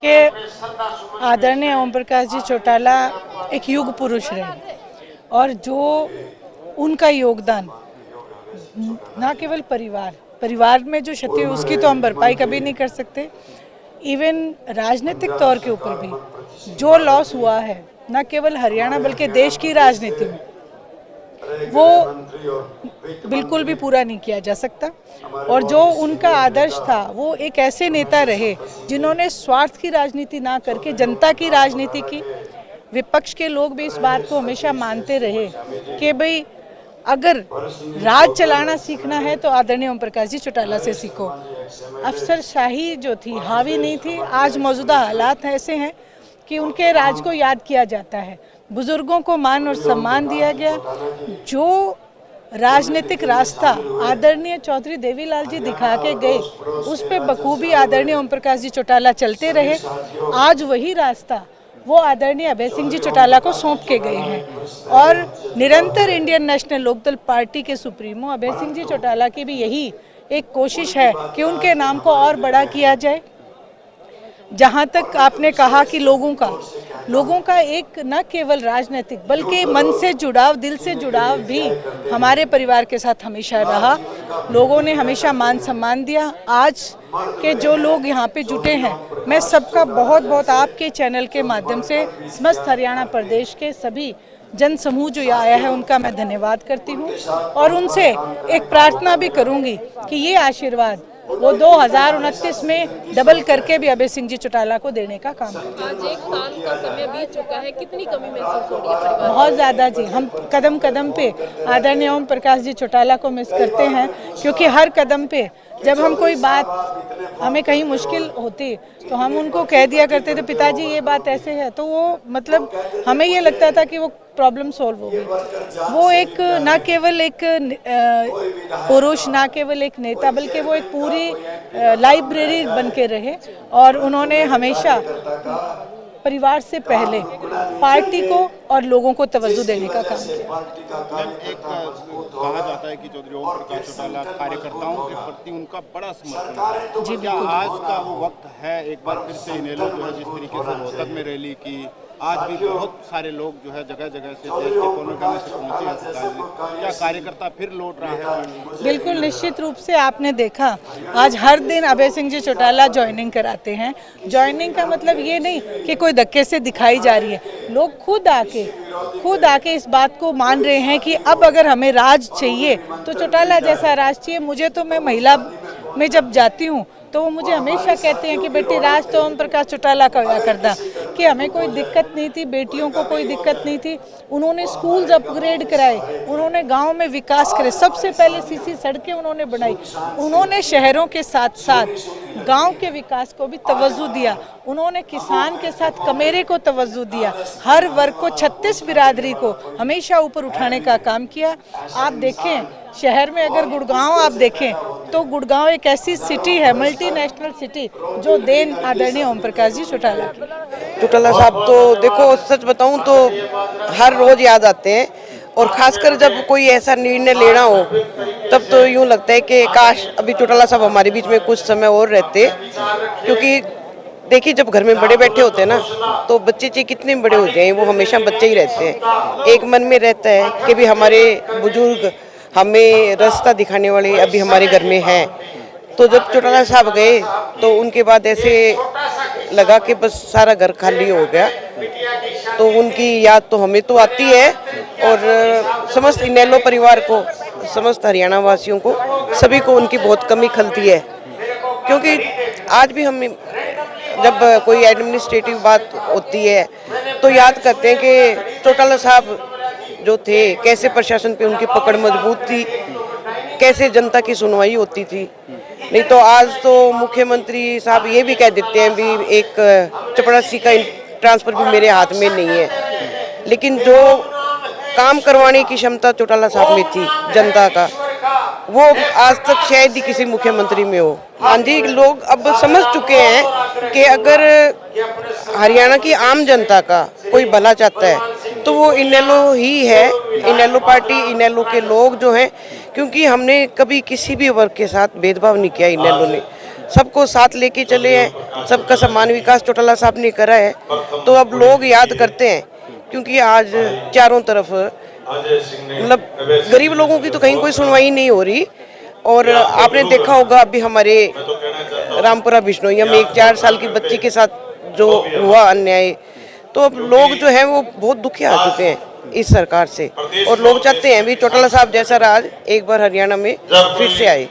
कि आदरणीय ओम प्रकाश जी चौटाला एक युग पुरुष रहे और जो उनका योगदान ना केवल परिवार में जो क्षति है उसकी तो हम भरपाई कभी नहीं कर सकते, इवन राजनीतिक तौर के ऊपर भी जो लॉस हुआ है न केवल हरियाणा बल्कि देश की राजनीति में वो बिल्कुल भी पूरा नहीं किया जा सकता। और जो उनका आदर्श था वो एक ऐसे नेता रहे जिन्होंने स्वार्थ की राजनीति ना करके जनता की राजनीति की। विपक्ष के लोग भी इस बात को हमेशा मानते रहे कि भाई अगर राज चलाना सीखना है तो आदरणीय ओम प्रकाश जी चौटाला से सीखो। अफसरशाही जो थी हावी नहीं थी। आज मौजूदा हालात ऐसे हैं कि उनके राज को याद किया जाता है, बुजुर्गों को मान और सम्मान दिया गया। जो राजनीतिक रास्ता आदरणीय चौधरी देवीलाल जी दिखा के गए उस पे बखूबी आदरणीय ओम प्रकाश जी चौटाला चलते रहे। आज वही रास्ता वो आदरणीय अभय सिंह जी चौटाला को सौंप के गए हैं और निरंतर इंडियन नेशनल लोकदल पार्टी के सुप्रीमो अभय सिंह जी चौटाला की भी यही एक कोशिश है कि उनके नाम को और बड़ा किया जाए। जहाँ तक आपने कहा कि लोगों का एक न केवल राजनीतिक बल्कि मन से जुड़ाव, दिल से जुड़ाव भी हमारे परिवार के साथ हमेशा रहा। लोगों ने हमेशा मान सम्मान दिया। आज के जो लोग यहाँ पे जुटे हैं, मैं सबका बहुत बहुत आपके चैनल के माध्यम से समस्त हरियाणा प्रदेश के सभी जन समूह जो यहाँ आया है उनका मैं धन्यवाद करती हूँ और उनसे एक प्रार्थना भी करूँगी कि ये आशीर्वाद वो 2029 में डबल करके भी अभय सिंह जी चौटाला को देने का काम करें। आज एक साल का समय बीत चुका है, कितनी कमी महसूस हो रही है परिवार? बहुत ज़्यादा जी। हम कदम कदम पे आदरणीय ओम प्रकाश जी चौटाला को मिस करते हैं, क्योंकि हर कदम पे जब हम कोई बात हमें कहीं मुश्किल होती तो हम उनको कह दिया करते थे पिताजी ये बात ऐसे है, तो वो मतलब हमें ये लगता था कि वो प्रॉब्लम सॉल्व हो गई। वो एक ना केवल एक पुरुष, ना केवल एक नेता, बल्कि वो एक पूरी लाइब्रेरी बन के रहे और उन्होंने हमेशा परिवार से पहले पार्टी को और लोगों को तवज्जो देने का काम किया। एक कहा जाता है कि चौधरी ओम प्रकाश चौटाला कार्यकर्ताओं के प्रति उनका बड़ा समर्पण है। क्या आज का वो वक्त है एक बार फिर से इनेलो जो है जिस तरीके से रोहतक में रैली की, आज भी बहुत सारे लोग जो है जगह जगह से देश के कोने-कोने से पहुंचे हैं, क्या कार्यकर्ता फिर लौट रहा है? बिल्कुल निश्चित रूप से आपने देखा आज हर दिन अभय सिंह जी चौटाला ज्वाइनिंग कराते हैं। ज्वाइनिंग का मतलब ये नहीं कि कोई धक्के से दिखाई जा रही है, लोग खुद आके इस बात को मान रहे हैं कि अब अगर हमें राज चाहिए तो चौटाला जैसा राज चाहिए। मुझे तो मैं महिला में जब जाती हूँ तो वो मुझे हमेशा कहते हैं कि बेटी राज तो ओम प्रकाश चौटाला का हुआ करता, कि हमें कोई दिक्कत नहीं थी, बेटियों को कोई दिक्कत नहीं थी। उन्होंने स्कूल्स अपग्रेड कराए, उन्होंने गांव में विकास करे, सबसे पहले सीसी सड़कें उन्होंने बनाई, उन्होंने शहरों के साथ साथ गांव के विकास को भी तवज्जो दिया, उन्होंने किसान के साथ कमेरे को तवज्जो दिया, हर वर्ग को 36 बिरादरी को हमेशा ऊपर उठाने का काम किया। आप देखें शहर में अगर गुड़गांव आप देखें तो गुड़गांव एक ऐसी सिटी है, मल्टीनेशनल सिटी, जो देन आदरणीय ओम प्रकाश जी चौटाला की। चौटाला साहब तो देखो सच बताऊं तो हर रोज याद आते हैं और खासकर जब कोई ऐसा निर्णय लेना हो तब तो यूं लगता है कि काश अभी चौटाला साहब हमारे बीच में कुछ समय और रहते। क्योंकि देखिए जब घर में बड़े बैठे होते हैं ना तो बच्चे चाहे कितने बड़े हो जाएं वो हमेशा बच्चे ही रहते हैं। एक मन में रहता है कि भी हमारे बुजुर्ग हमें रास्ता दिखाने वाले अभी हमारे घर में हैं। तो जब चौटाला साहब गए तो उनके बाद ऐसे लगा कि बस सारा घर खाली हो गया। तो उनकी याद तो हमें तो आती है और समस्त इनेलो परिवार को, समस्त हरियाणा वासियों को, सभी को उनकी बहुत कमी खलती है। क्योंकि आज भी हम जब कोई एडमिनिस्ट्रेटिव बात होती है तो याद करते हैं कि चौटाला साहब जो थे कैसे प्रशासन पे उनकी पकड़ मजबूत थी, कैसे जनता की सुनवाई होती थी। नहीं तो आज तो मुख्यमंत्री साहब ये भी कह देते हैं भी एक चपरासी का ट्रांसफर भी मेरे हाथ में नहीं है। लेकिन जो काम करवाने की क्षमता चौटाला साहब में थी जनता का, वो आज तक शायद ही किसी मुख्यमंत्री में हो। हाँ जी, लोग अब समझ चुके हैं कि अगर हरियाणा की आम जनता का कोई भला चाहता है तो वो इनेलो ही है, इनेलो पार्टी, इनेलो के लोग जो हैं। क्योंकि हमने कभी किसी भी वर्ग के साथ भेदभाव नहीं किया इनेलो ने। सबको साथ लेके चले हैं, सबका समान विकास चौटाला साहब ने करा है। तो अब लोग याद करते हैं, क्योंकि आज चारों तरफ मतलब गरीब लोगों की तो कहीं कोई सुनवाई नहीं हो रही। और आपने देखा होगा अभी हमारे रामपुरा बिश्नोइया में एक 4 साल की बच्ची के साथ जो हुआ अन्याय, तो अब लोग जो हैं वो बहुत दुखी आ चुके हैं इस सरकार से, और लोग चाहते हैं भी चौटाला साहब जैसा राज एक बार हरियाणा में फिर से आए।